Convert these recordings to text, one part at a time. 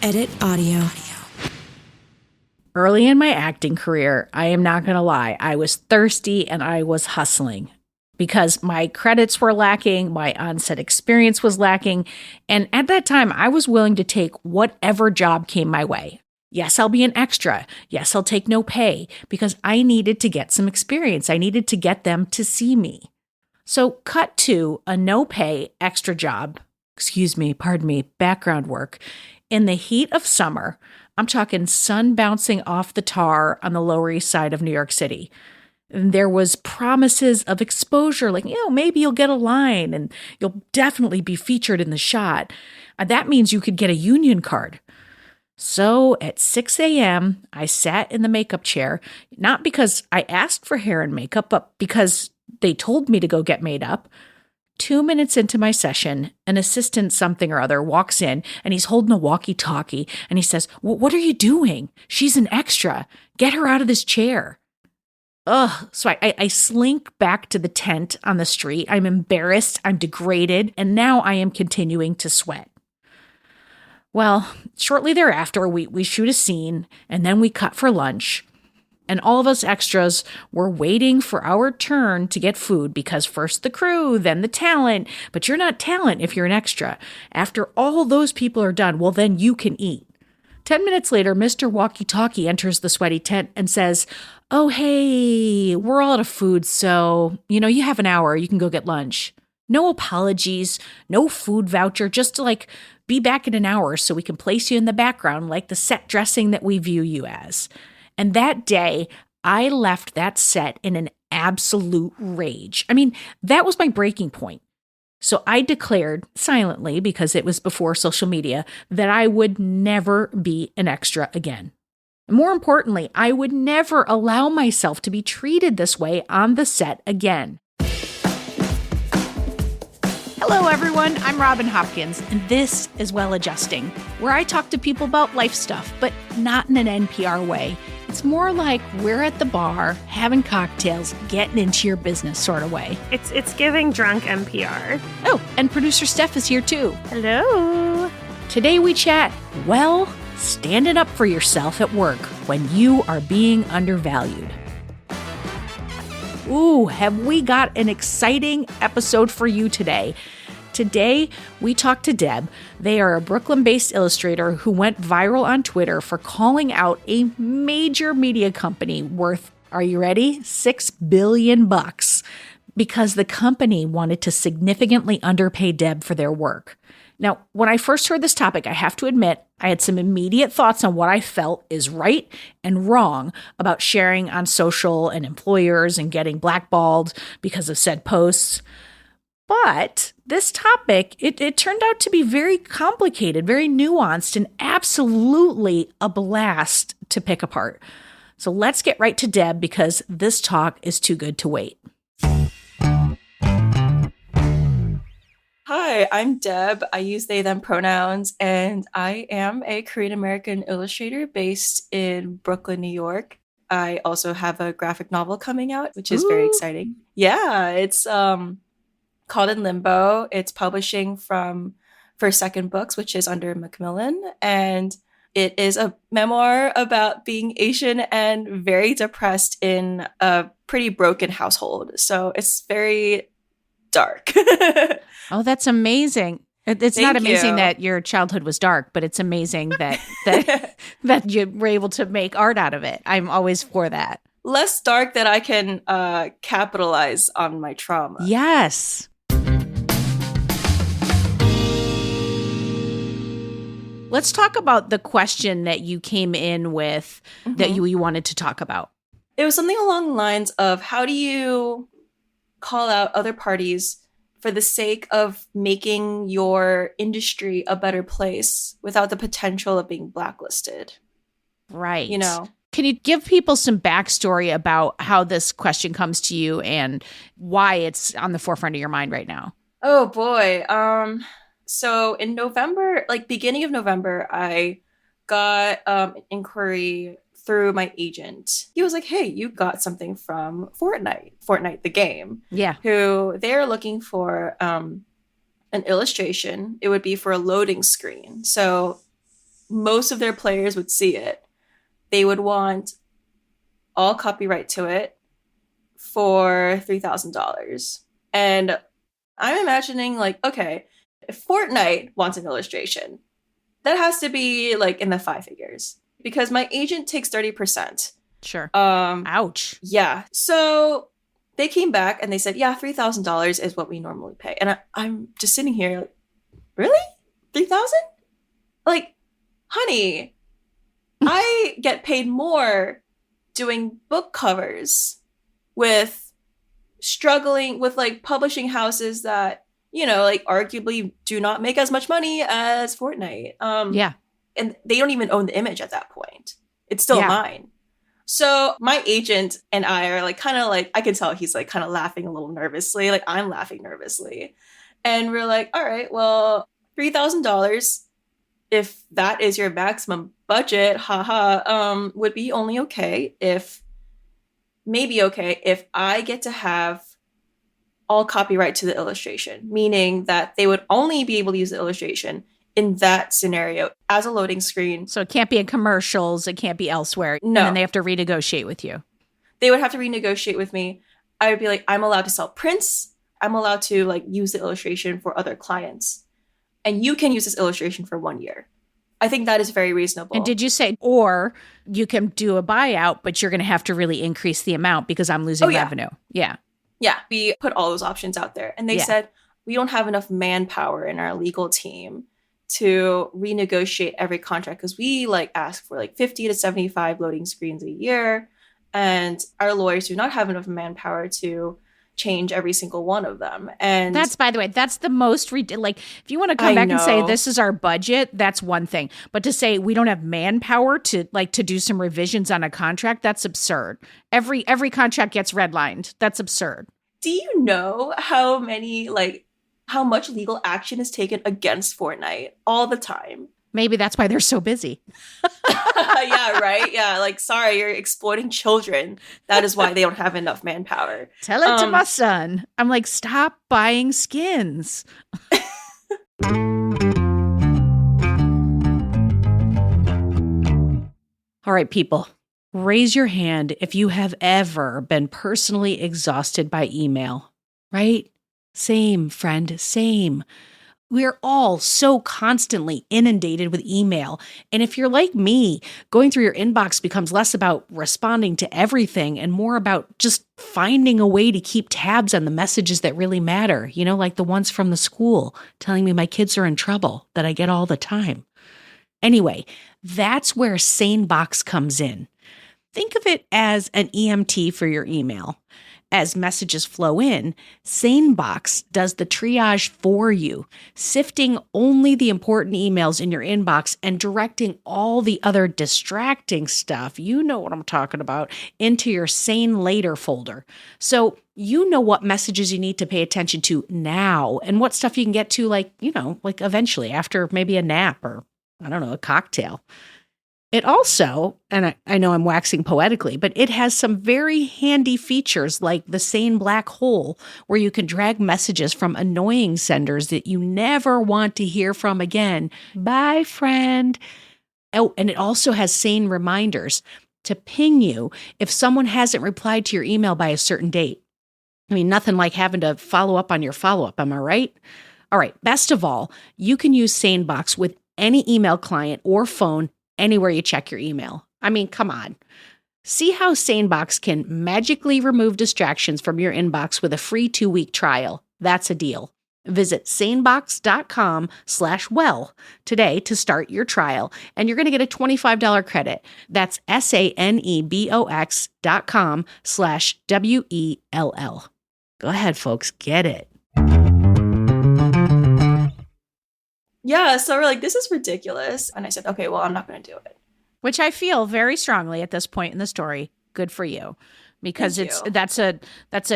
Edit audio. Early in my acting career, I am not going to lie, I was thirsty and I was hustling because my credits were lacking, my on-set experience was lacking, and at that time, I was willing to take whatever job came my way. Yes, I'll be an extra. Yes, I'll take no pay because I needed to get some experience. I needed to get them to see me. So cut to a no-pay extra job, background work, in the heat of summer. I'm talking sun bouncing off the tar on the Lower East Side of New York City. And there was promises of exposure, like, maybe you'll get a line and you'll definitely be featured in the shot. That means you could get a union card. So at 6 a.m., I sat in the makeup chair, not because I asked for hair and makeup, but because they told me to go get made up. 2 minutes into my session, an assistant something or other walks in and he's holding a walkie-talkie and he says, "What are you doing? She's an extra. Get her out of this chair." Ugh. So I slink back to the tent on the street. I'm embarrassed. I'm degraded. And now I am continuing to sweat. Well, shortly thereafter, we shoot a scene and then we cut for lunch. And all of us extras were waiting for our turn to get food because first the crew, then the talent. But you're not talent if you're an extra. After all those people are done, well, then you can eat. 10 minutes later, Mr. Walkie-Talkie enters the sweaty tent and says, "Oh, hey, we're all out of food, so, you have an hour. You can go get lunch." No apologies, no food voucher, just to be back in an hour so we can place you in the background like the set dressing that we view you as. And that day, I left that set in an absolute rage. I mean, that was my breaking point. So I declared silently, because it was before social media, that I would never be an extra again. More importantly, I would never allow myself to be treated this way on the set again. Hello, everyone. I'm Robin Hopkins, and this is Well Adjusting, where I talk to people about life stuff, but not in an NPR way. It's more like we're at the bar, having cocktails, getting into your business sort of way. It's giving drunk NPR. Oh, and producer Steph is here too. Hello. Today we chat, standing up for yourself at work when you are being undervalued. Ooh, have we got an exciting episode for you today. Today, we talked to Deb. They are a Brooklyn-based illustrator who went viral on Twitter for calling out a major media company worth, are you ready? $6 billion because the company wanted to significantly underpay Deb for their work. Now, when I first heard this topic, I have to admit, I had some immediate thoughts on what I felt is right and wrong about sharing on social and employers and getting blackballed because of said posts. But this topic, it turned out to be very complicated, very nuanced, and absolutely a blast to pick apart. So let's get right to Deb because this talk is too good to wait. Hi, I'm Deb. I use they, them pronouns, and I am a Korean American illustrator based in Brooklyn, New York. I also have a graphic novel coming out, which is very exciting. Yeah, it's called In Limbo. It's publishing from First Second Books, which is under Macmillan, and it is a memoir about being Asian and very depressed in a pretty broken household. So it's very dark. Oh, that's amazing. It's not amazing that your childhood was dark, but it's amazing that that you were able to make art out of it. I'm always for that. Less dark that I can capitalize on my trauma. Yes. Let's talk about the question that you came in with that you wanted to talk about. It was something along the lines of, how do you call out other parties for the sake of making your industry a better place without the potential of being blacklisted? Right. You know? Can you give people some backstory about how this question comes to you and why it's on the forefront of your mind right now? Oh, boy. So in November, beginning of November, I got an inquiry through my agent. He was like, "Hey, you got something from Fortnite the game." Yeah. Who they're looking for an illustration. It would be for a loading screen. So most of their players would see it, they would want all copyright to it for $3,000. And I'm imagining like, okay, if Fortnite wants an illustration, that has to be like in the 5 figures because my agent takes 30%. Sure. Um, Ouch. yeah. So they came back and they said, yeah, $3,000 is what we normally pay. And I'm just sitting here like, really? 3,000? Like, honey, I get paid more doing book covers with struggling with like publishing houses that, you know, like arguably do not make as much money as Fortnite. Yeah. And they don't even own the image at that point. It's still Yeah. mine. So my agent and I are like kind of like, I can tell he's like kind of laughing a little nervously. Like I'm laughing nervously. And we're like, all right, well, $3,000, if that is your maximum budget, would be only okay if I get to have all copyright to the illustration, meaning that they would only be able to use the illustration in that scenario as a loading screen. So it can't be in commercials. It can't be elsewhere. No. And then they have to renegotiate with you. They would have to renegotiate with me. I would be like, I'm allowed to sell prints. I'm allowed to like use the illustration for other clients. And you can use this illustration for 1 year. I think that is very reasonable. And did you say, or you can do a buyout, but you're going to have to really increase the amount because I'm losing revenue? Yeah. Yeah, we put all those options out there. And they said, we don't have enough manpower in our legal team to renegotiate every contract because we like ask for like 50 to 75 loading screens a year. And our lawyers do not have enough manpower to change every single one of them. And that's, by the way, that's the most like if you want to come back and say this is our budget, that's one thing. But to say we don't have manpower to do some revisions on a contract, that's absurd. Every contract gets redlined. That's absurd. Do you know how much legal action is taken against Fortnite all the time? Maybe that's why they're so busy. Yeah, right? Yeah, like, sorry, you're exploiting children. That is why they don't have enough manpower. Tell it to my son. I'm like, stop buying skins. All right, people, raise your hand if you have ever been personally exhausted by email, right? Same, friend, same. We're all so constantly inundated with email. And if you're like me, going through your inbox becomes less about responding to everything and more about just finding a way to keep tabs on the messages that really matter, you know, like the ones from the school telling me my kids are in trouble that I get all the time. Anyway, that's where SaneBox comes in. Think of it as an EMT for your email. As messages flow in, SaneBox does the triage for you, sifting only the important emails in your inbox and directing all the other distracting stuff, you know what I'm talking about, into your Sane Later folder. So you know what messages you need to pay attention to now and what stuff you can get to like eventually after maybe a nap or, I don't know, a cocktail. It also, and I know I'm waxing poetically, but it has some very handy features like the Sane Black Hole, where you can drag messages from annoying senders that you never want to hear from again. Bye, friend. Oh, and it also has Sane reminders to ping you if someone hasn't replied to your email by a certain date. I mean, nothing like having to follow up on your follow-up, am I right? All right, best of all, you can use SaneBox with any email client or phone anywhere you check your email. I mean, come on. See how SaneBox can magically remove distractions from your inbox with a free 2-week trial. That's a deal. Visit sanebox.com/well today to start your trial, and you're going to get a $25 credit. That's sanebox.com/WELL. Go ahead, folks. Get it. Yeah, so we're like, this is ridiculous. And I said, okay, well, I'm not going to do it. Which I feel very strongly at this point in the story. Good for you. Because that's a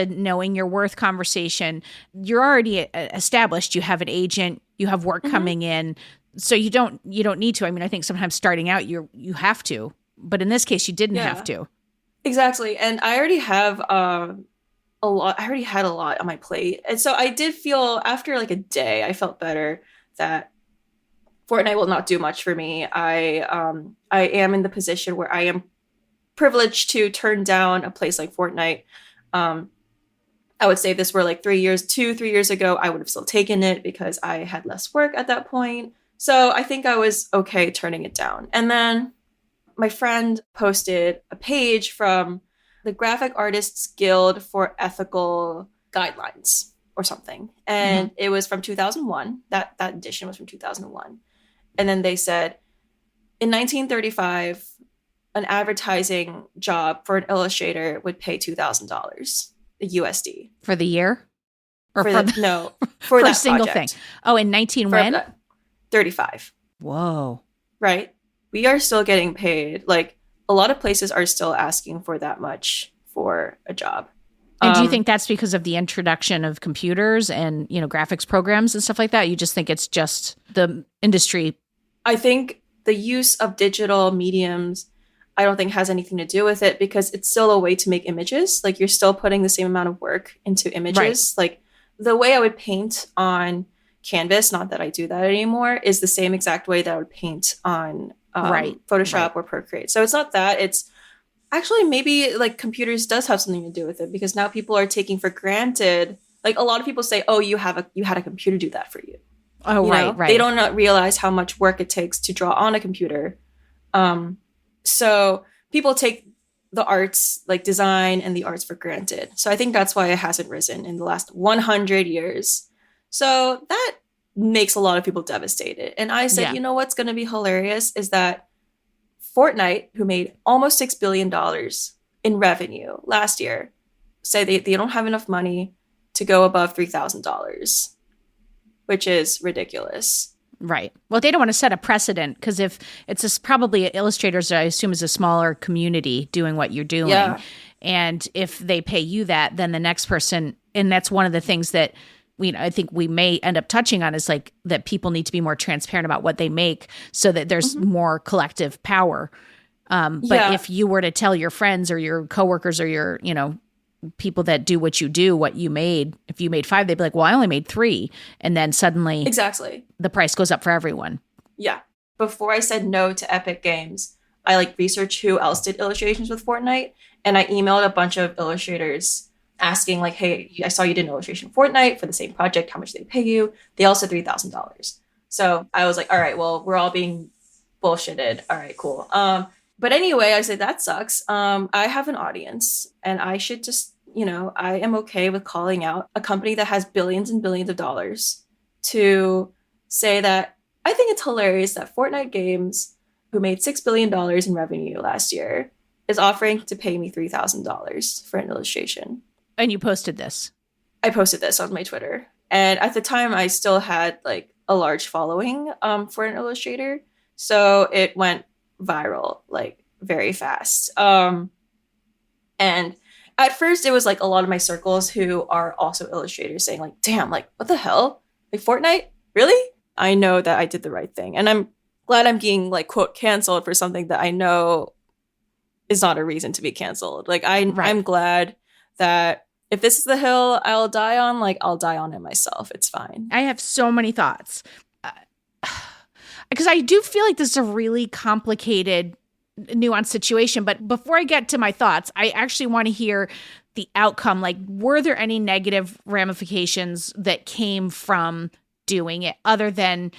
knowing your worth conversation. You're already established. You have an agent, you have work coming in. So you don't need to. I mean, I think sometimes starting out you have to, but in this case you didn't have to. Exactly. And I already have a lot. I already had a lot on my plate. And so I did feel after like a day, I felt better that Fortnite will not do much for me. I am in the position where I am privileged to turn down a place like Fortnite. I would say if this were like 3 years ago, I would have still taken it because I had less work at that point. So I think I was okay turning it down. And then my friend posted a page from the Graphic Artists Guild for Ethical Guidelines or something. And it was from 2001. That edition was from 2001. And then they said, in 1935, an advertising job for an illustrator would pay $2,000 USD. For the year? Or For for that a single project. thing. Oh, in 19 when? 35. Whoa. Right? We are still getting paid. Like, a lot of places are still asking for that much for a job. And do you think that's because of the introduction of computers and, graphics programs and stuff like that? You just think it's just the industry? I think the use of digital mediums, I don't think has anything to do with it because it's still a way to make images. Like, you're still putting the same amount of work into images. Right. Like, the way I would paint on Canvas, not that I do that anymore, is the same exact way that I would paint on Photoshop or Procreate. So it's not that. It's actually maybe like computers does have something to do with it because now people are taking for granted. Like, a lot of people say, "Oh, you had a computer do that for you." Oh, right. They don't not realize how much work it takes to draw on a computer. So people take the arts, like design and the arts, for granted. So I think that's why it hasn't risen in the last 100 years. So that makes a lot of people devastated. And I said, you know what's going to be hilarious is that Fortnite, who made almost $6 billion in revenue last year, say they don't have enough money to go above $3,000, which is ridiculous. Right. Well, they don't want to set a precedent because if it's probably illustrators, I assume, is a smaller community doing what you're doing. Yeah. And if they pay you that, then the next person, and that's one of the things that I think we may end up touching on is like that people need to be more transparent about what they make so that there's more collective power. But if you were to tell your friends or your coworkers or your, people that do what you made, if you made 5, they'd be like, well, I only made 3. And then suddenly the price goes up for everyone. Yeah. Before I said no to Epic Games, I researched who else did illustrations with Fortnite. And I emailed a bunch of illustrators asking hey, I saw you did an illustration for Fortnite for the same project. How much did they pay you? They all said $3,000. So I was like, all right, well, we're all being bullshitted. All right, cool. But anyway, I said, that sucks. I have an audience and I should just, I am okay with calling out a company that has billions and billions of dollars to say that I think it's hilarious that Fortnite Games, who made $6 billion in revenue last year, is offering to pay me $3,000 for an illustration. And you posted this? I posted this on my Twitter. And at the time, I still had a large following for an illustrator. So it went viral very fast. And at first, it was a lot of my circles who are also illustrators saying damn, what the hell? Fortnite? Really? I know that I did the right thing. And I'm glad I'm being quote canceled for something that I know is not a reason to be canceled. I'm glad that if this is the hill I'll die on, I'll die on it myself. It's fine. I have so many thoughts. Because I do feel like this is a really complicated, nuanced situation. But before I get to my thoughts, I actually want to hear the outcome. Were there any negative ramifications that came from doing it other than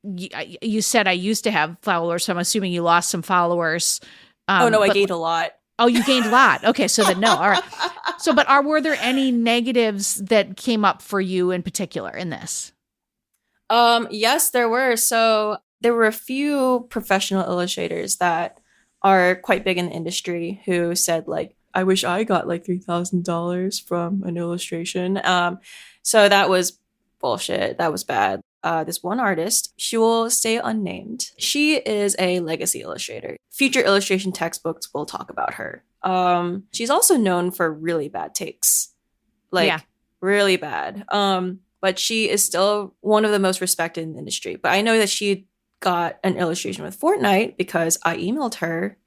you said I used to have followers, so I'm assuming you lost some followers. I gained a lot. Oh, you gained a lot. Okay, so then no. All right. So, but were there any negatives that came up for you in particular in this? Yes, there were. So there were a few professional illustrators that are quite big in the industry who said I wish I got $3,000 from an illustration. So that was bullshit. That was bad. This one artist, she will stay unnamed. She is a legacy illustrator. Future illustration textbooks will talk about her. She's also known for really bad takes. Really bad. But she is still one of the most respected in the industry. But I know that she got an illustration with Fortnite because I emailed her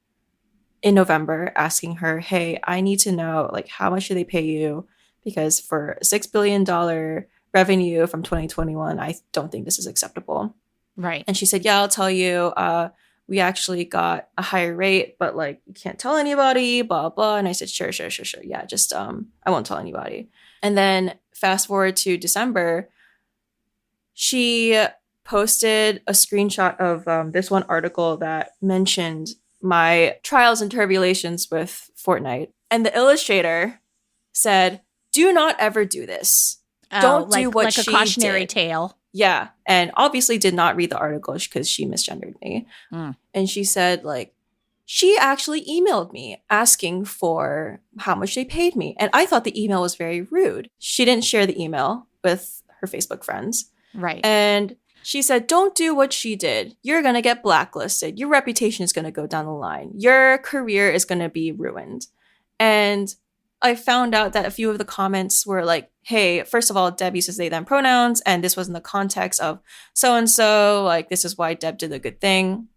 in November asking her, hey, I need to know how much do they pay you? Because for $6 billion revenue from 2021, I don't think this is acceptable. Right. And she said, yeah, I'll tell you. We actually got a higher rate, but like, you can't tell anybody, blah, blah. And I said, sure. Yeah, just, I won't tell anybody. And then fast forward to December, she posted a screenshot of this one article that mentioned my trials and tribulations with Fortnite. And the illustrator said, do not ever do this. Don't do what she like a cautionary did. tale. Yeah. And obviously did not read the article because she misgendered me. And she said, like, she actually emailed me asking for how much they paid me. And I thought the email was very rude. She didn't share the email with her Facebook friends. Right. And she said, don't do what she did. You're going to get blacklisted. Your reputation is going to go down the line. Your career is going to be ruined. And I found out that a few of the comments were like, hey, first of all, Deb uses they, them pronouns. And this was in the context of so-and-so. Like, this is why Deb did a good thing.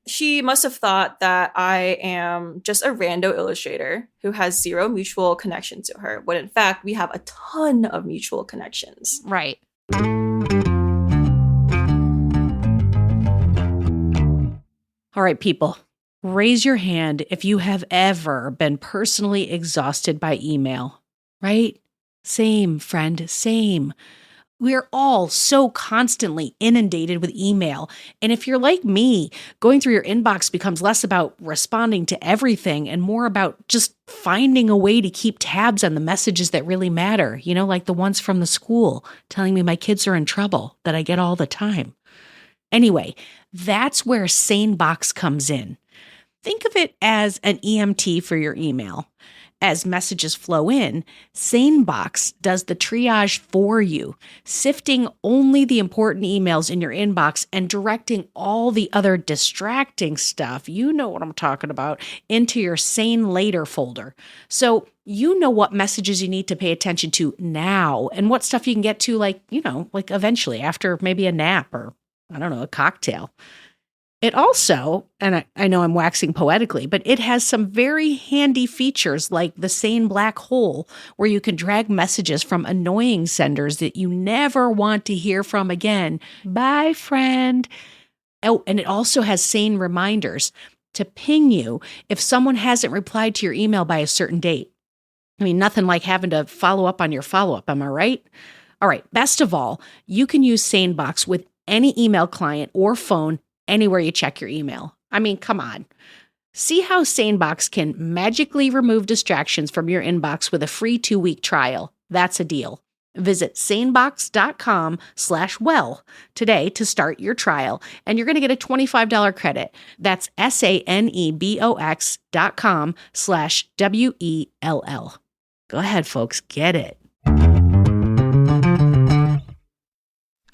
She must have thought that I am just a rando illustrator who has zero mutual connection to her. When in fact, we have a ton of mutual connections. Right. All right, people, raise your hand if you have ever been personally exhausted by email, right? Same, friend, same. We're all so constantly inundated with email. And if you're like me, going through your inbox becomes less about responding to everything and more about just finding a way to keep tabs on the messages that really matter, you know, like the ones from the school telling me my kids are in trouble that I get all the time. Anyway, that's where SaneBox comes in. Think of it as an EMT for your email. As messages flow in, SaneBox does the triage for you, sifting only the important emails in your inbox and directing all the other distracting stuff, you know what I'm talking about, into your Sane Later folder. So you know what messages you need to pay attention to now and what stuff you can get to, like, you know, like eventually after maybe a nap or, I don't know, a cocktail. It also, and I know I'm waxing poetically, but it has some very handy features like the Sane Black Hole, where you can drag messages from annoying senders that you never want to hear from again. Bye, friend. Oh, and it also has Sane reminders to ping you if someone hasn't replied to your email by a certain date. I mean, nothing like having to follow up on your follow-up, am I right? All right, best of all, you can use SaneBox with any email client or phone anywhere you check your email. I mean, come on. See how SaneBox can magically remove distractions from your inbox with a free 2-week trial. That's a deal. Visit sanebox.com/well today to start your trial, and you're going to get a $25 credit. That's sanebox.com/WELL. Go ahead, folks. Get it.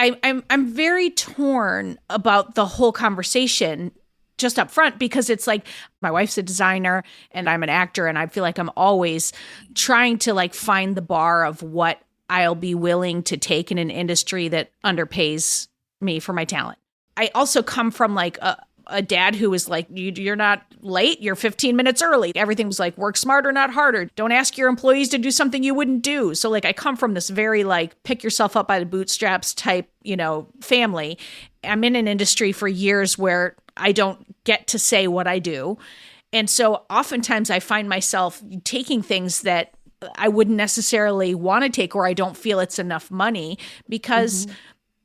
I'm very torn about the whole conversation just up front, because it's like my wife's a designer and I'm an actor, and I feel like I'm always trying to like find the bar of what I'll be willing to take in an industry that underpays me for my talent. I also come from like a dad who was like, you're not late, you're 15 minutes early. Everything was like, work smarter, not harder. Don't ask your employees to do something you wouldn't do. So like, I come from this very like, pick yourself up by the bootstraps type, you know, family. I'm in an industry for years where I don't get to say what I do. And so oftentimes I find myself taking things that I wouldn't necessarily want to take, or I don't feel it's enough money because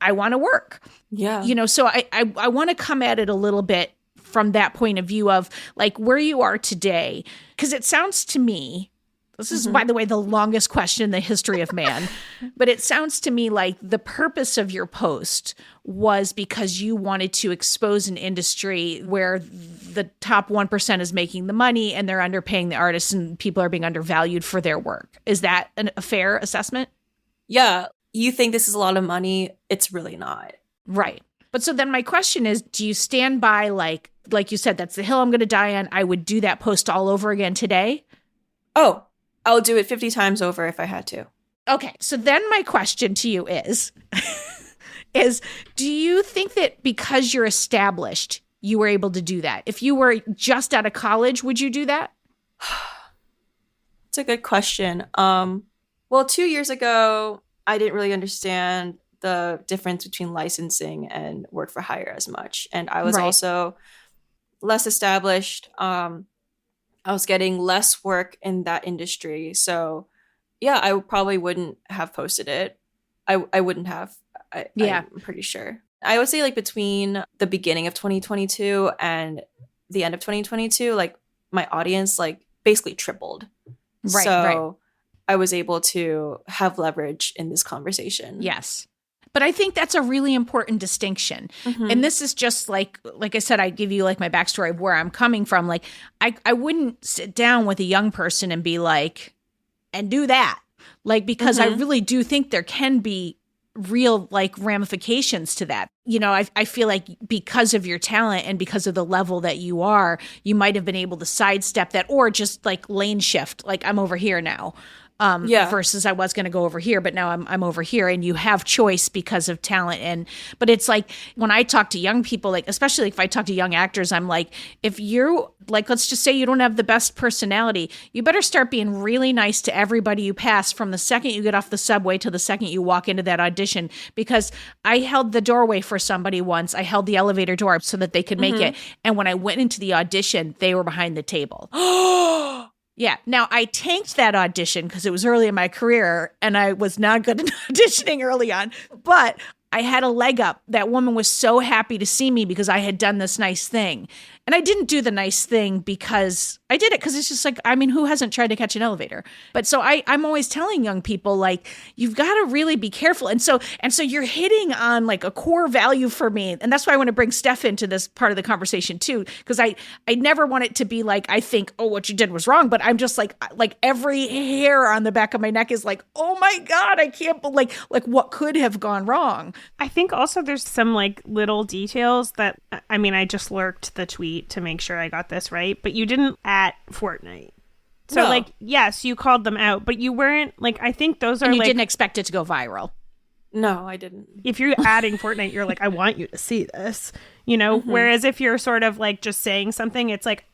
I want to work. Yeah. You know, so I want to come at it a little bit from that point of view of like where you are today. Because it sounds to me, this is, by the way, the longest question in the history of man, but it sounds to me like the purpose of your post was because you wanted to expose an industry where the top 1% is making the money and they're underpaying the artists and people are being undervalued for their work. Is that a fair assessment? Yeah. You think this is a lot of money. It's really not. Right. But so then my question is, do you stand by like you said, that's the hill I'm going to die on. I would do that post all over again today. Oh, I'll do it 50 times over if I had to. Okay. So then my question to you is, do you think that because you're established, you were able to do that? If you were just out of college, would you do that? It's a good question. Well, 2 years ago, I didn't really understand the difference between licensing and work for hire as much. And I was Right. also less established. I was getting less work in that industry. So yeah, I probably wouldn't have posted it. I wouldn't have. Yeah. I'm pretty sure. I would say like between the beginning of 2022 and the end of 2022, like my audience like basically tripled. Right, So right. I was able to have leverage in this conversation. Yes. But I think that's a really important distinction. Mhm. And this is just like I said, I give you like my backstory of where I'm coming from. Like I wouldn't sit down with a young person and be like, and do that. Like, because I really do think there can be real like ramifications to that. You know, I feel like because of your talent and because of the level that you are, you might have been able to sidestep that or just like lane shift. Like I'm over here now. Versus I was going to go over here, but now I'm over here, and you have choice because of talent. But it's like when I talk to young people, like especially like if I talk to young actors, I'm like, if you like, let's just say you don't have the best personality, you better start being really nice to everybody you pass from the second you get off the subway to the second you walk into that audition. Because I held the doorway for somebody once. I held the elevator door so that they could make it, and when I went into the audition, they were behind the table. Yeah. Now, I tanked that audition because it was early in my career and I was not good at auditioning early on, but I had a leg up. That woman was so happy to see me because I had done this nice thing. And I didn't do the nice thing because I did it because it's just like, I mean, who hasn't tried to catch an elevator? But so I'm always telling young people, like, you've got to really be careful. And so you're hitting on like a core value for me. And that's why I want to bring Steph into this part of the conversation too. Because I never want it to be like, I think, oh, what you did was wrong. But I'm just like every hair on the back of my neck is like, oh my God, I can't believe like what could have gone wrong. I think also there's some like little details that, I mean, I just lurked the tweet to make sure I got this right, but you didn't at Fortnite. So No. like, yes, you called them out, but you weren't like, I think those are And you like, didn't expect it to go viral. No, I didn't. if you're adding Fortnite, you're like, I want you to see this, you know? Whereas if you're sort of like just saying something, it's like,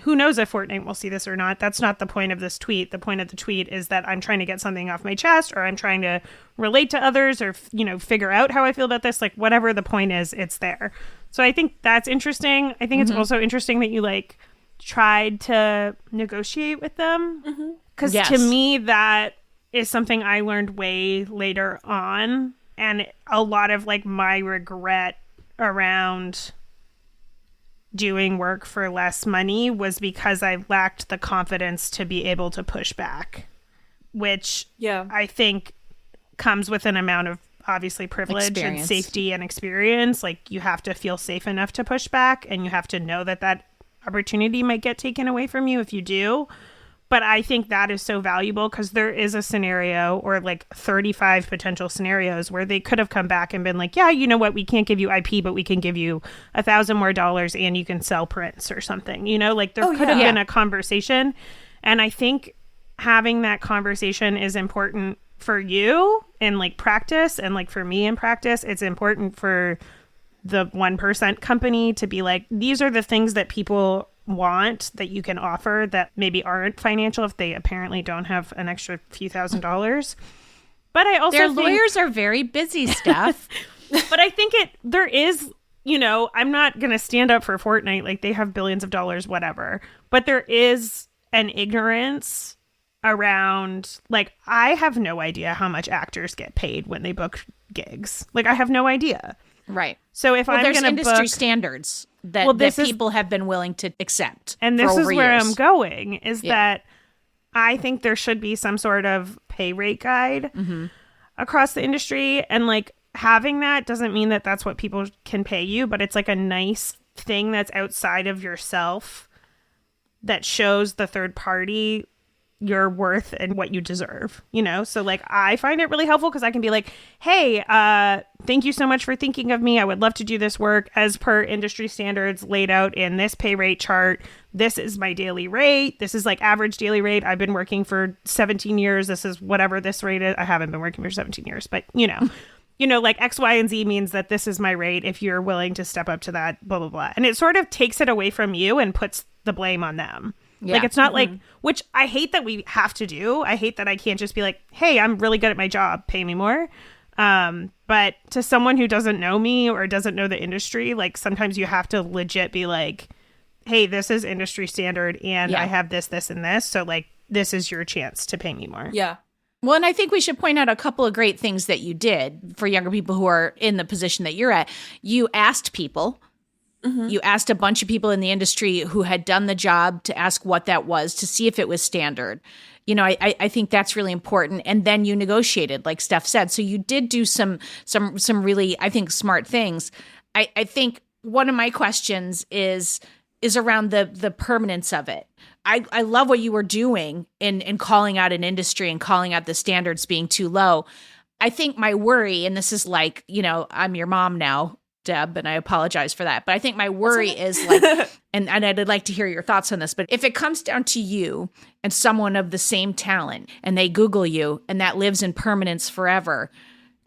who knows if Fortnite will see this or not? That's not the point of this tweet. The point of the tweet is that I'm trying to get something off my chest, or I'm trying to relate to others, or, you know, figure out how I feel about this. Like, whatever the point is, it's there. So I think that's interesting. I think it's also interesting that you like tried to negotiate with them. Because Yes. to me, that is something I learned way later on. And a lot of like my regret around doing work for less money was because I lacked the confidence to be able to push back, which Yeah. I think comes with an amount of obviously privilege Experience. and safety and experience. Like you have to feel safe enough to push back, and you have to know that that opportunity might get taken away from you if you do. But I think that is so valuable because there is a scenario, or like 35 potential scenarios, where they could have come back and been like, yeah, you know what? We can't give you IP, but we can give you $1,000 more and you can sell prints or something, you know, like there Oh, could have yeah. been a conversation. And I think having that conversation is important for you in like practice. And like for me in practice, it's important for the 1% company to be like, these are the things that people want that you can offer that maybe aren't financial if they apparently don't have an extra few $1,000s. But I also Their think, lawyers are very busy, Steph. but I think there is, you know, I'm not going to stand up for Fortnite. Like they have billions of dollars, whatever. But there is an ignorance around, like, I have no idea how much actors get paid when they book gigs. Like I have no idea. Right. So if Well, I'm there's going to industry book, standards that, Well, that this is- people have been willing to accept. and for this is over where years. I'm going, is Yeah. that I think there should be some sort of pay rate guide across the industry. And like having that doesn't mean that that's what people can pay you, but it's like a nice thing that's outside of yourself that shows the third party your worth and what you deserve, you know? So like I find it really helpful because I can be like, hey, thank you so much for thinking of me. I would love to do this work as per industry standards laid out in this pay rate chart. This is my daily rate. This is like average daily rate. I've been working for 17 years. This is whatever this rate is. I haven't been working for 17 years, but you know, like X, Y, and Z means that this is my rate if you're willing to step up to that, blah, blah, blah. And it sort of takes it away from you and puts the blame on them. Yeah. Like, it's not like, which I hate that we have to do. I hate that I can't just be like, hey, I'm really good at my job. Pay me more. But to someone who doesn't know me or doesn't know the industry, like sometimes you have to legit be like, hey, this is industry standard and I have this, this, and this. So like, this is your chance to pay me more. Yeah. Well, and I think we should point out a couple of great things that you did for younger people who are in the position that you're at. You asked people. You asked a bunch of people in the industry who had done the job to ask what that was, to see if it was standard. You know, I think that's really important. And then you negotiated, like Steph said. So you did do some really, I think, smart things. I think one of my questions is around the permanence of it. I love what you were doing in calling out an industry and calling out the standards being too low. I think my worry, and this is like, you know, I'm your mom now, Deb, and I apologize for that. But I think my worry is like, and I'd like to hear your thoughts on this, but if it comes down to you and someone of the same talent and they Google you and that lives in permanence forever,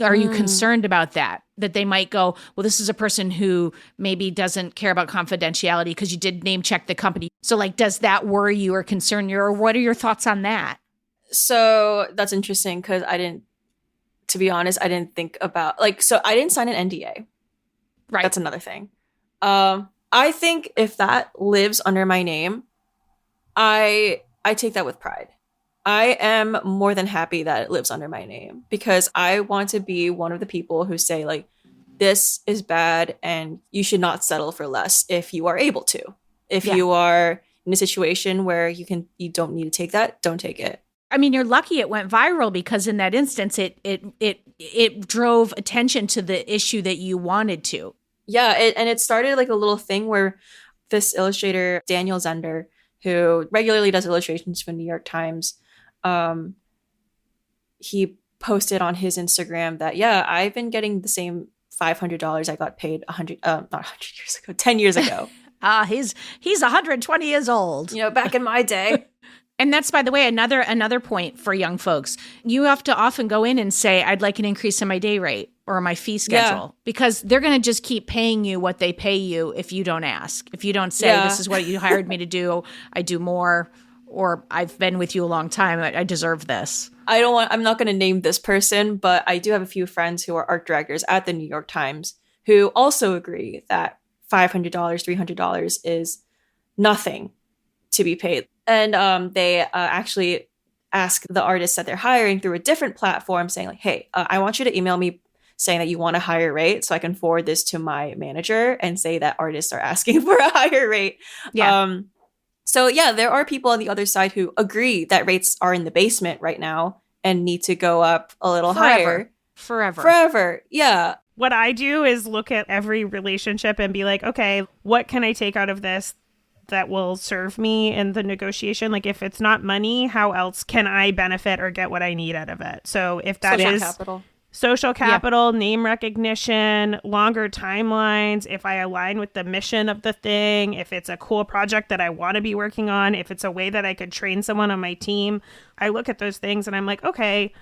are you concerned about that? That they might go, well, this is a person who maybe doesn't care about confidentiality because you did name check the company. So like, does that worry you or concern you, or what are your thoughts on that? So that's interesting because to be honest, I didn't think about so I didn't sign an NDA. Right. That's another thing. I think if that lives under my name, I take that with pride. I am more than happy that it lives under my name because I want to be one of the people who say like, this is bad and you should not settle for less if you are able to. If you are in a situation where you don't need to take that, don't take it. I mean, you're lucky it went viral because in that instance, it drove attention to the issue that you wanted to. Yeah, it started like a little thing where this illustrator, Daniel Zender, who regularly does illustrations for New York Times, he posted on his Instagram that, I've been getting the same $500 I got paid 10 years ago. He's 120 years old. You know, back in my day. And that's, by the way, another point for young folks. You have to often go in and say, I'd like an increase in my day rate or my fee schedule, because they're going to just keep paying you what they pay you if you don't ask. If you don't say, this is what you hired me to do, I do more, or I've been with you a long time, I deserve this. I'm not going to name this person, but I do have a few friends who are art directors at the New York Times who also agree that $500, $300 is nothing to be paid. And they actually ask the artists that they're hiring through a different platform saying like, hey, I want you to email me saying that you want a higher rate so I can forward this to my manager and say that artists are asking for a higher rate. Yeah. So there are people on the other side who agree that rates are in the basement right now and need to go up a little higher. Forever. Yeah. What I do is look at every relationship and be like, okay, what can I take out of this that will serve me in the negotiation? Like if it's not money, how else can I benefit or get what I need out of it? So if that is social capital, name recognition, longer timelines, if I align with the mission of the thing, if it's a cool project that I want to be working on, if it's a way that I could train someone on my team, I look at those things and I'm like, okay,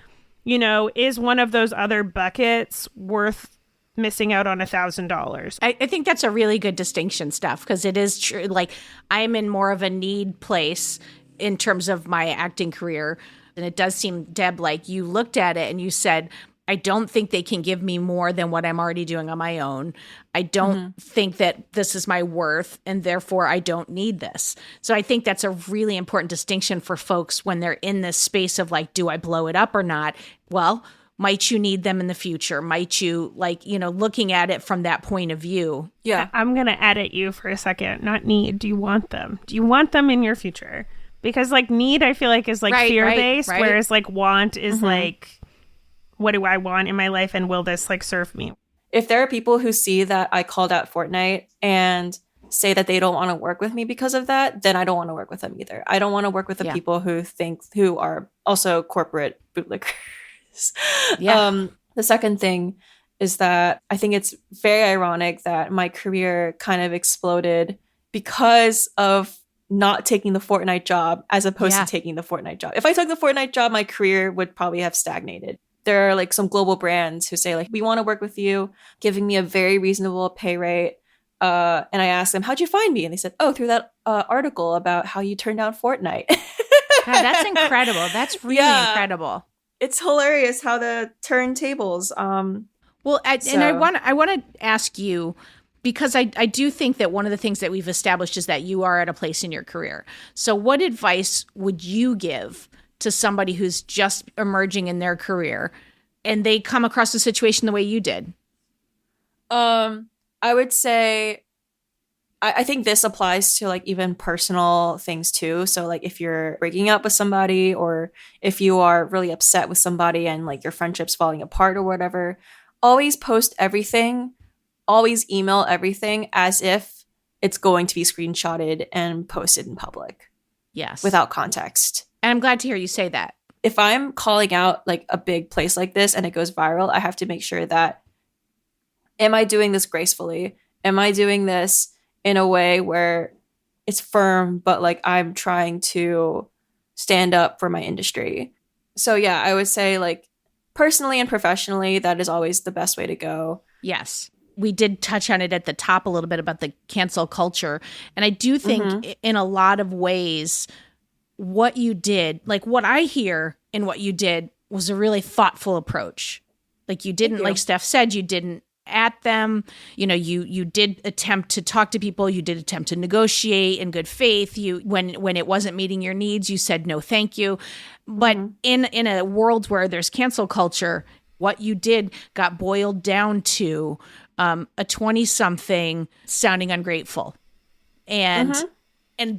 you know, is one of those other buckets worth missing out on $1,000? I think that's a really good distinction, Steph, because it is true. Like I'm in more of a need place in terms of my acting career. And it does seem, Deb, like you looked at it and you said, I don't think they can give me more than what I'm already doing on my own. I don't think that this is my worth, and therefore I don't need this. So I think that's a really important distinction for folks when they're in this space of like, do I blow it up or not? Well, might you need them in the future? Might you, like, you know, looking at it from that point of view? Yeah. I'm going to edit you for a second. Not need. Do you want them? Do you want them in your future? Because like need, I feel like is like fear-based, whereas like want is like, what do I want in my life and will this like serve me? If there are people who see that I called out Fortnite and say that they don't want to work with me because of that, then I don't want to work with them either. I don't want to work with the people who are also corporate bootlickers. The second thing is that I think it's very ironic that my career kind of exploded because of not taking the Fortnite job as opposed to taking the Fortnite job. If I took the Fortnite job, my career would probably have stagnated. There are like some global brands who say like, we want to work with you, giving me a very reasonable pay rate. And I asked them, how'd you find me? And they said, oh, through that article about how you turned down Fortnite. God, that's incredible. That's really incredible. It's hilarious how the turntables. Well, and I want to ask you, because I do think that one of the things that we've established is that you are at a place in your career. So what advice would you give to somebody who's just emerging in their career and they come across a situation the way you did? I would say, I think this applies to like even personal things too. So like if you're breaking up with somebody, or if you are really upset with somebody and like your friendship's falling apart or whatever, always post everything, always email everything as if it's going to be screenshotted and posted in public. Yes. Without context. And I'm glad to hear you say that. If I'm calling out like a big place like this and it goes viral, I have to make sure that, am I doing this gracefully? Am I doing this in a way where it's firm, but like I'm trying to stand up for my industry? So yeah, I would say like personally and professionally, that is always the best way to go. Yes. We did touch on it at the top a little bit about the cancel culture. And I do think in a lot of ways, what you did, like what I hear in what you did was a really thoughtful approach. Like you didn't, like Steph said, you didn't at them. You know, you did attempt to talk to people. You did attempt to negotiate in good faith. You, when it wasn't meeting your needs, you said no, thank you. But in a world where there's cancel culture, what you did got boiled down to a 20-something sounding ungrateful. And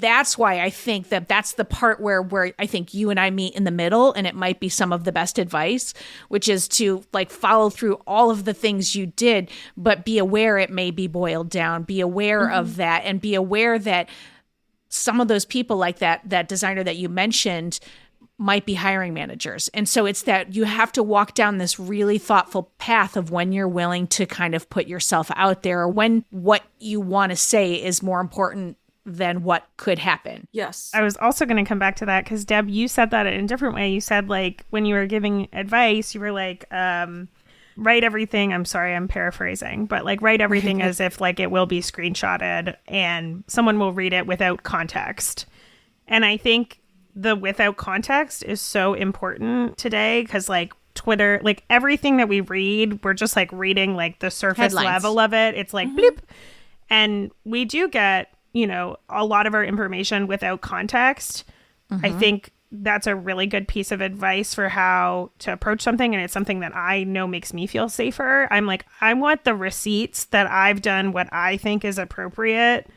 that's why I think that that's the part where I think you and I meet in the middle, and it might be some of the best advice, which is to like follow through all of the things you did, but be aware it may be boiled down, be aware of that, and be aware that some of those people like that designer that you mentioned might be hiring managers. And so it's that you have to walk down this really thoughtful path of when you're willing to kind of put yourself out there, or when what you want to say is more important than what could happen. Yes. I was also going to come back to that because Deb, you said that in a different way. You said like when you were giving advice, you were like, write everything. I'm sorry, I'm paraphrasing, but like write everything as if like it will be screenshotted and someone will read it without context. And I think the without context is so important today because like Twitter, like everything that we read, we're just like reading like the surface level of it. It's like bloop. And we do get, you know, a lot of our information without context. I think that's a really good piece of advice for how to approach something. And it's something that I know makes me feel safer. I'm like, I want the receipts that I've done what I think is appropriate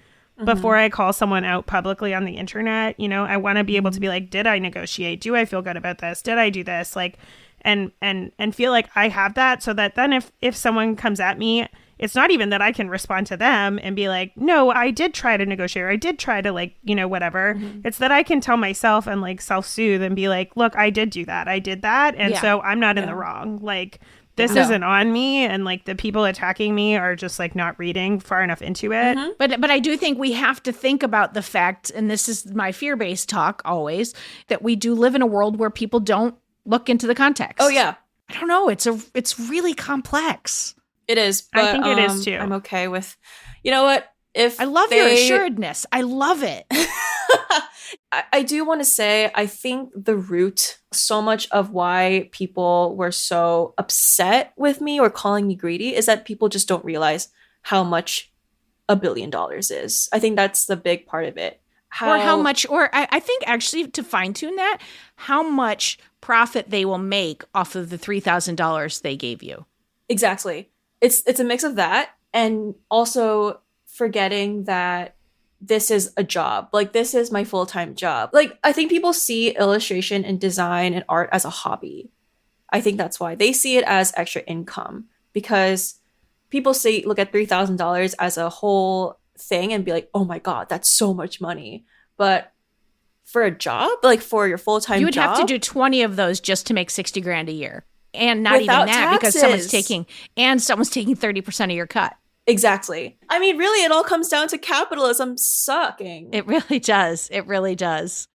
before I call someone out publicly on the internet. You know, I want to be able to be like, did I negotiate? Do I feel good about this? Did I do this? Like, and feel like I have that, so that then if someone comes at me, it's not even that I can respond to them and be like, no, I did try to negotiate, or I did try to like, you know, whatever. It's that I can tell myself and like self-soothe and be like, look, I did do that. I did that. And so I'm not in the wrong. Like this isn't on me. And like the people attacking me are just like not reading far enough into it. But I do think we have to think about the fact, and this is my fear-based talk always, that we do live in a world where people don't look into the context. Oh yeah. I don't know. It's really complex. It is. But, I think it is too. I'm okay with, you know what? If I love your assuredness. I love it. I do want to say, I think the root, so much of why people were so upset with me or calling me greedy is that people just don't realize how much $1 billion is. I think that's the big part of it. I think actually to fine tune that, how much profit they will make off of the $3,000 they gave you. Exactly. It's a mix of that and also forgetting that this is a job. Like this is my full-time job. Like I think people see illustration and design and art as a hobby. I think that's why they see it as extra income, because people look at $3,000 as a whole thing and be like, oh my God, that's so much money. But for a job, like for your full-time job, you would have to do 20 of those just to make $60,000 a year. And not without even that, taxes. because someone's taking 30% of your cut. Exactly. I mean, really, it all comes down to capitalism sucking. It really does. It really does.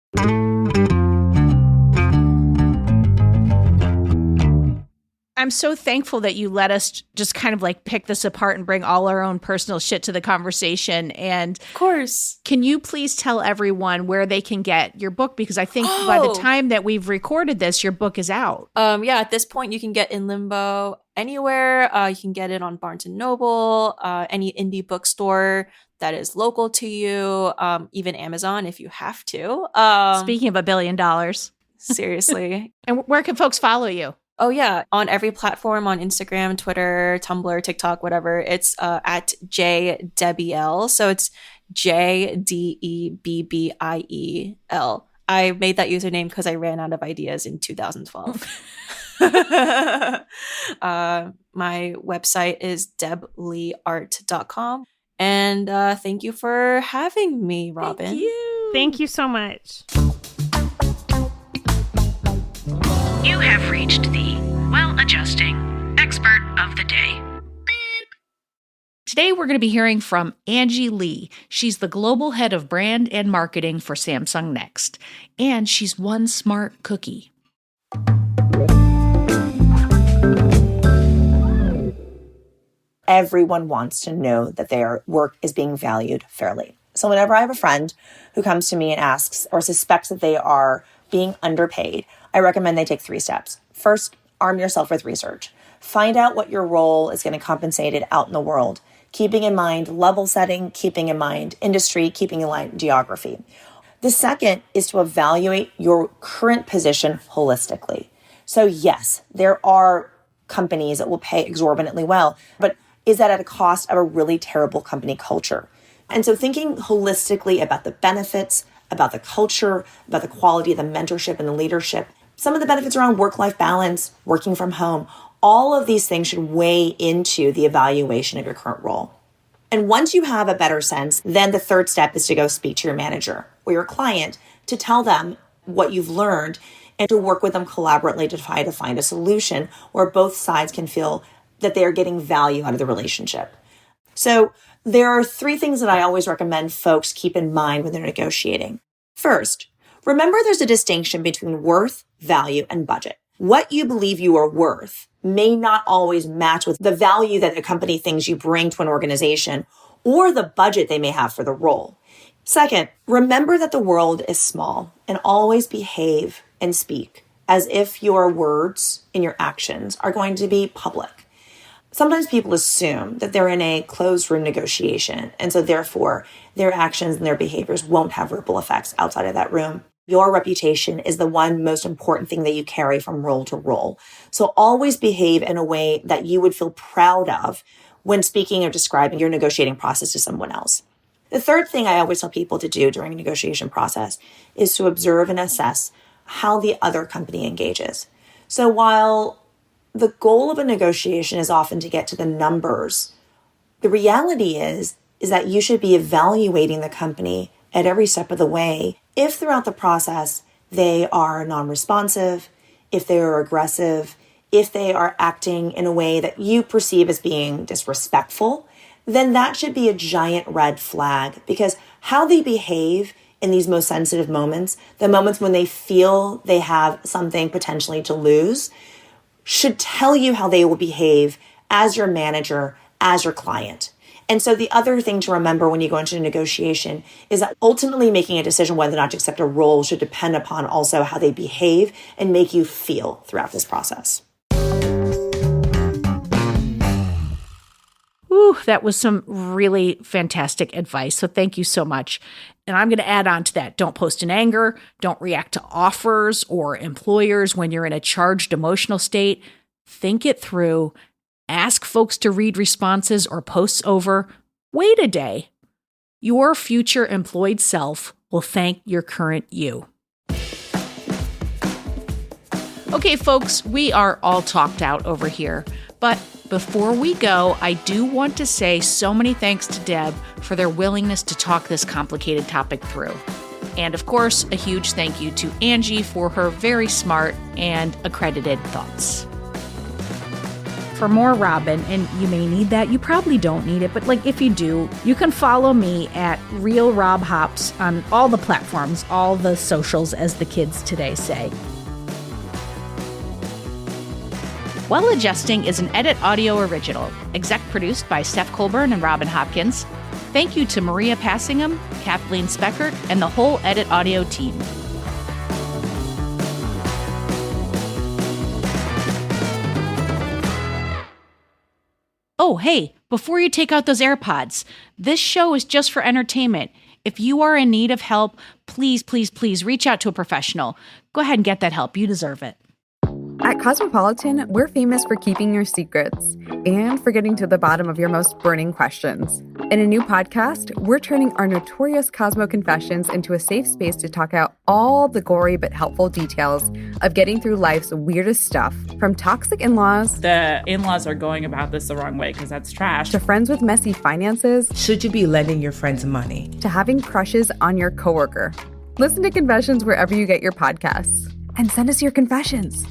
I'm so thankful that you let us just kind of like pick this apart and bring all our own personal shit to the conversation. And Of course. can you please tell everyone where they can get your book? Because I think by the time that we've recorded this, your book is out. Yeah, at this point, you can get In Limbo anywhere. You can get it on Barnes & Noble, any indie bookstore that is local to you, even Amazon if you have to. Speaking of $1 billion. Seriously. And where can folks follow you? Oh, yeah. On every platform, on Instagram, Twitter, Tumblr, TikTok, whatever. It's at JDebbiel. So it's JDEBBIEL. I made that username because I ran out of ideas in 2012. My website is debleeart.com. And thank you for having me, Robin. Thank you. Thank you so much. You have reached the well-adjusting expert of the day. Today, we're going to be hearing from Angie Lee. She's the global head of brand and marketing for Samsung Next. And she's one smart cookie. Everyone wants to know that their work is being valued fairly. So whenever I have a friend who comes to me and asks or suspects that they are being underpaid, I recommend they take 3 steps. First, arm yourself with research. Find out what your role is getting compensated out in the world, keeping in mind level setting, keeping in mind industry, keeping in mind geography. The second is to evaluate your current position holistically. So yes, there are companies that will pay exorbitantly well, but is that at a cost of a really terrible company culture? And so thinking holistically about the benefits, about the culture, about the quality of the mentorship and the leadership, some of the benefits around work-life balance, working from home, all of these things should weigh into the evaluation of your current role. And once you have a better sense, then the third step is to go speak to your manager or your client to tell them what you've learned and to work with them collaboratively to try to find a solution where both sides can feel that they are getting value out of the relationship. So there are 3 things that I always recommend folks keep in mind when they're negotiating. First, remember there's a distinction between worth, value, and budget. What you believe you are worth may not always match with the value that a company thinks you bring to an organization or the budget they may have for the role. Second, remember that the world is small and always behave and speak as if your words and your actions are going to be public. Sometimes people assume that they're in a closed room negotiation, and so therefore their actions and their behaviors won't have ripple effects outside of that room. Your reputation is the one most important thing that you carry from role to role. So always behave in a way that you would feel proud of when speaking or describing your negotiating process to someone else. The third thing I always tell people to do during a negotiation process is to observe and assess how the other company engages. So while the goal of a negotiation is often to get to the numbers, the reality is that you should be evaluating the company at every step of the way if throughout the process they are non-responsive, if they are aggressive, if they are acting in a way that you perceive as being disrespectful, then that should be a giant red flag, because how they behave in these most sensitive moments, the moments when they feel they have something potentially to lose, should tell you how they will behave as your manager, as your client. And so the other thing to remember when you go into a negotiation is that ultimately making a decision whether or not to accept a role should depend upon also how they behave and make you feel throughout this process. Ooh, that was some really fantastic advice. So thank you so much. And I'm going to add on to that. Don't post in anger. Don't react to offers or employers when you're in a charged emotional state. Think it through. Ask folks to read responses or posts over. Wait a day. Your future employed self will thank your current you. Okay, folks, we are all talked out over here. But before we go, I do want to say so many thanks to Deb for their willingness to talk this complicated topic through. And of course, a huge thank you to Angie for her very smart and accredited thoughts. For more Robin, and you may need that, you probably don't need it, but if you do, you can follow me at Real Rob Hops on all the platforms, all the socials, as the kids today say. Well Adjusting is an Edit Audio original, exec produced by Steph Colburn and Robin Hopkins. Thank you to Maria Passingham, Kathleen Speckert, and the whole Edit Audio team. Oh, hey, before you take out those AirPods, this show is just for entertainment. If you are in need of help, please, please, please reach out to a professional. Go ahead and get that help. You deserve it. At Cosmopolitan, we're famous for keeping your secrets and for getting to the bottom of your most burning questions. In a new podcast, we're turning our notorious Cosmo confessions into a safe space to talk out all the gory but helpful details of getting through life's weirdest stuff, from toxic in-laws, the in-laws are going about this the wrong way because that's trash, to friends with messy finances, should you be lending your friends money, to having crushes on your coworker. Listen to Confessions wherever you get your podcasts, and send us your confessions.